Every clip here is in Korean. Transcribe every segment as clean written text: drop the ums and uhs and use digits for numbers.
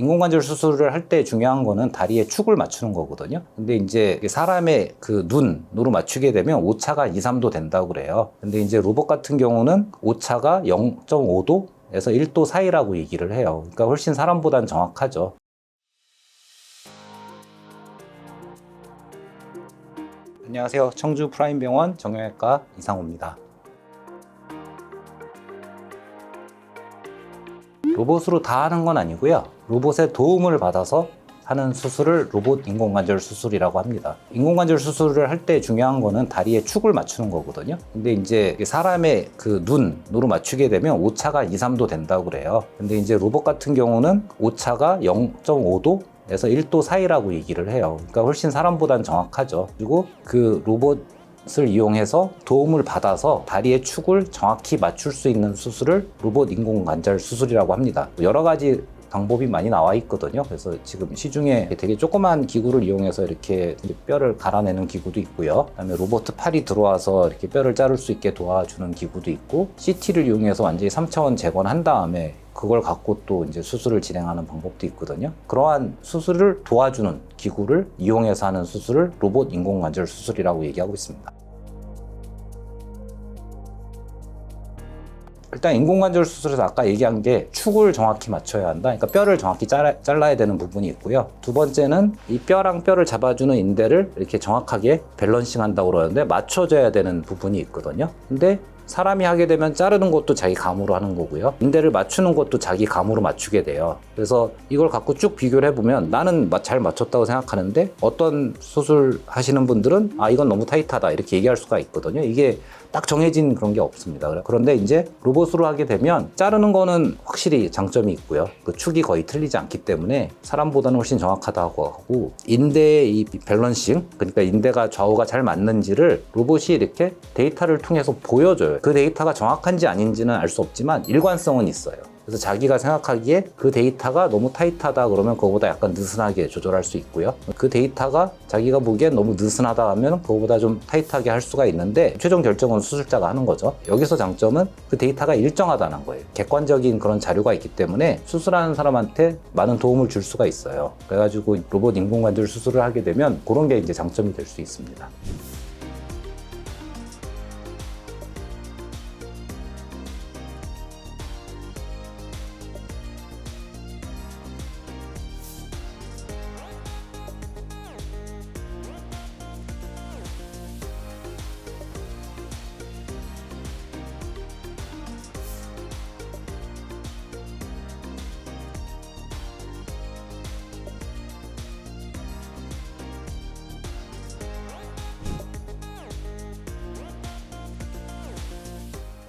인공관절 수술을 할 때 중요한 거는 다리에 축을 맞추는 거거든요. 근데 이제 사람의 그 눈으로 맞추게 되면 오차가 2, 3도 된다고 그래요. 근데 이제 로봇 같은 경우는 오차가 0.5도에서 1도 사이라고 얘기를 해요. 그러니까 훨씬 사람보다는 정확하죠. 안녕하세요. 청주 프라임병원 정형외과 이상호입니다. 로봇으로 다 하는 건 아니고요. 로봇의 도움을 받아서 하는 수술을 로봇 인공관절 수술이라고 합니다. 인공관절 수술을 할 때 중요한 거는 다리에 축을 맞추는 거거든요. 근데 이제 사람의 그 눈으로 맞추게 되면 오차가 2, 3도 된다고 그래요. 근데 이제 로봇 같은 경우는 오차가 0.5도 에서 1도 사이라고 얘기를 해요. 그러니까 훨씬 사람보다는 정확하죠. 그리고 그 로봇을 이용해서 도움을 받아서 다리의 축을 정확히 맞출 수 있는 수술을 로봇 인공관절 수술이라고 합니다. 여러 가지 방법이 많이 나와 있거든요. 그래서 지금 시중에 되게 조그만 기구를 이용해서 이렇게 뼈를 갈아내는 기구도 있고요. 그다음에 로봇 팔이 들어와서 이렇게 뼈를 자를 수 있게 도와주는 기구도 있고, CT를 이용해서 완전히 3차원 재건한 다음에 그걸 갖고 또 이제 수술을 진행하는 방법도 있거든요. 그러한 수술을 도와주는 기구를 이용해서 하는 수술을 로봇 인공관절 수술이라고 얘기하고 있습니다. 일단 인공관절 수술에서 아까 얘기한 게 축을 정확히 맞춰야 한다. 그러니까 뼈를 정확히 잘라야 되는 부분이 있고요. 두 번째는 이 뼈랑 뼈를 잡아주는 인대를 이렇게 정확하게 밸런싱 한다고 그러는데 맞춰줘야 되는 부분이 있거든요. 근데 사람이 하게 되면 자르는 것도 자기 감으로 하는 거고요. 인대를 맞추는 것도 자기 감으로 맞추게 돼요. 그래서 이걸 갖고 쭉 비교를 해보면 나는 잘 맞췄다고 생각하는데 어떤 수술 하시는 분들은 이건 너무 타이트하다 이렇게 얘기할 수가 있거든요. 이게 딱 정해진 그런 게 없습니다. 그런데 이제 로봇으로 하게 되면 자르는 거는 확실히 장점이 있고요. 그 축이 거의 틀리지 않기 때문에 사람보다는 훨씬 정확하다고 하고, 인대의 이 밸런싱, 그러니까 인대가 좌우가 잘 맞는지를 로봇이 이렇게 데이터를 통해서 보여줘요. 그 데이터가 정확한지 아닌지는 알 수 없지만 일관성은 있어요. 그래서 자기가 생각하기에 그 데이터가 너무 타이트하다 그러면 그거보다 약간 느슨하게 조절할 수 있고요. 그 데이터가 자기가 보기엔 너무 느슨하다 하면 그거보다 좀 타이트하게 할 수가 있는데, 최종 결정은 수술자가 하는 거죠. 여기서 장점은 그 데이터가 일정하다는 거예요. 객관적인 그런 자료가 있기 때문에 수술하는 사람한테 많은 도움을 줄 수가 있어요. 그래가지고 로봇 인공관절 수술을 하게 되면 그런 게 이제 장점이 될 수 있습니다.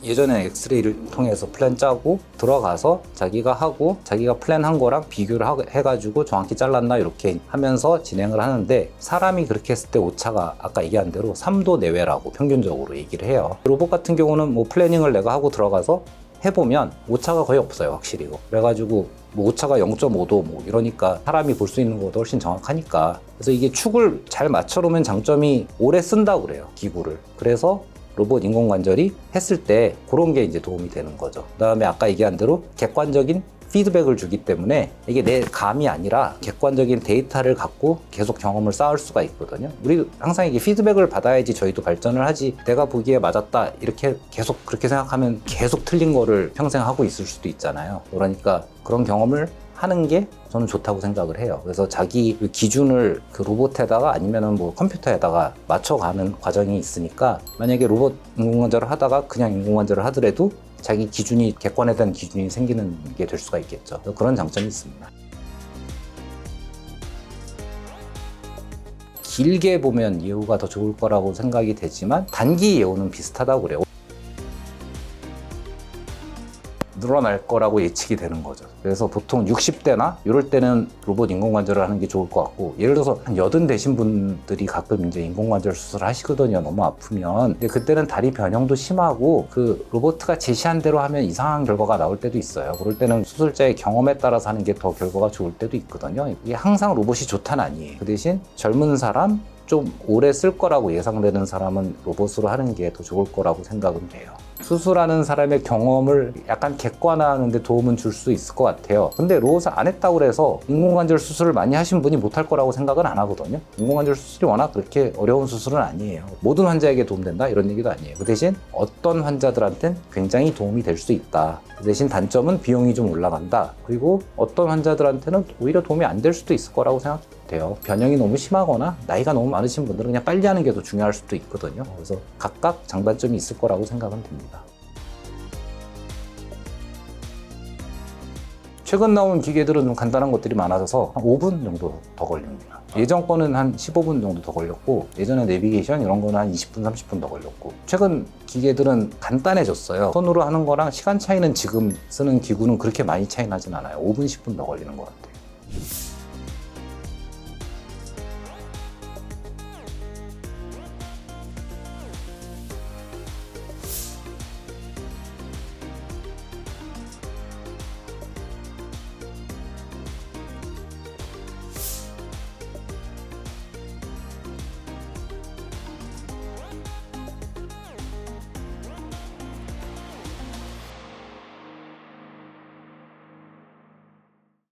예전에 엑스레이를 통해서 플랜 짜고 들어가서 자기가 하고 자기가 플랜한 거랑 비교를 해가지고 정확히 잘랐나 이렇게 하면서 진행을 하는데, 사람이 그렇게 했을 때 오차가 아까 얘기한 대로 3도 내외라고 평균적으로 얘기를 해요. 로봇 같은 경우는 뭐 플래닝을 내가 하고 들어가서 해보면 오차가 거의 없어요, 확실히. 그래가지고 뭐 오차가 0.5도 뭐 이러니까 사람이 볼 수 있는 것보다 훨씬 정확하니까. 그래서 이게 축을 잘 맞춰놓으면 장점이 오래 쓴다고 그래요, 기구를. 그래서 로봇 인공관절이 했을 때 그런 게 이제 도움이 되는 거죠. 그 다음에 아까 얘기한 대로 객관적인 피드백을 주기 때문에 이게 내 감이 아니라 객관적인 데이터를 갖고 계속 경험을 쌓을 수가 있거든요. 우리 항상 이게 피드백을 받아야지 저희도 발전을 하지, 내가 보기에 맞았다 이렇게 계속 그렇게 생각하면 계속 틀린 거를 평생 하고 있을 수도 있잖아요. 그러니까 그런 경험을 하는 게 저는 좋다고 생각을 해요. 그래서 자기 기준을 그 로봇에다가 아니면은 뭐 컴퓨터에다가 맞춰가는 과정이 있으니까, 만약에 로봇 인공관절을 하다가 그냥 인공관절을 하더라도 자기 기준이, 객관에 대한 기준이 생기는 게 될 수가 있겠죠. 그런 장점이 있습니다. 길게 보면 예후가 더 좋을 거라고 생각이 되지만 단기 예후는 비슷하다고 그래요. 늘어날 거라고 예측이 되는 거죠. 그래서 보통 60대나 이럴 때는 로봇 인공관절을 하는 게 좋을 것 같고, 예를 들어서 한 80 되신 분들이 가끔 이제 인공관절 수술을 하시거든요, 너무 아프면. 근데 그때는 다리 변형도 심하고 그 로봇가 제시한 대로 하면 이상한 결과가 나올 때도 있어요. 그럴 때는 수술자의 경험에 따라서 하는 게 더 결과가 좋을 때도 있거든요. 이게 항상 로봇이 좋다는 아니에요. 그 대신 젊은 사람, 좀 오래 쓸 거라고 예상되는 사람은 로봇으로 하는 게 더 좋을 거라고 생각은 돼요. 수술하는 사람의 경험을 약간 객관화하는 데 도움은 줄 수 있을 것 같아요. 근데 로봇을 안 했다고 해서 인공관절 수술을 많이 하신 분이 못할 거라고 생각은 안 하거든요. 인공관절 수술이 워낙 그렇게 어려운 수술은 아니에요. 모든 환자에게 도움된다 이런 얘기도 아니에요. 그 대신 어떤 환자들한테는 굉장히 도움이 될 수 있다. 그 대신 단점은 비용이 좀 올라간다. 그리고 어떤 환자들한테는 오히려 도움이 안 될 수도 있을 거라고 생각돼요. 변형이 너무 심하거나 나이가 너무 많으신 분들은 그냥 빨리 하는 게 더 중요할 수도 있거든요. 그래서 각각 장단점이 있을 거라고 생각은 됩니다. 최근 나온 기계들은 좀 간단한 것들이 많아져서 한 5분 정도 더 걸립니다. 예전 거는 한 15분 정도 더 걸렸고 예전에 내비게이션 이런 거는 한 20분, 30분 더 걸렸고 최근 기계들은 간단해졌어요. 손으로 하는 거랑 시간 차이는 지금 쓰는 기구는 그렇게 많이 차이 나진 않아요. 5분, 10분 더 걸리는 것 같아요.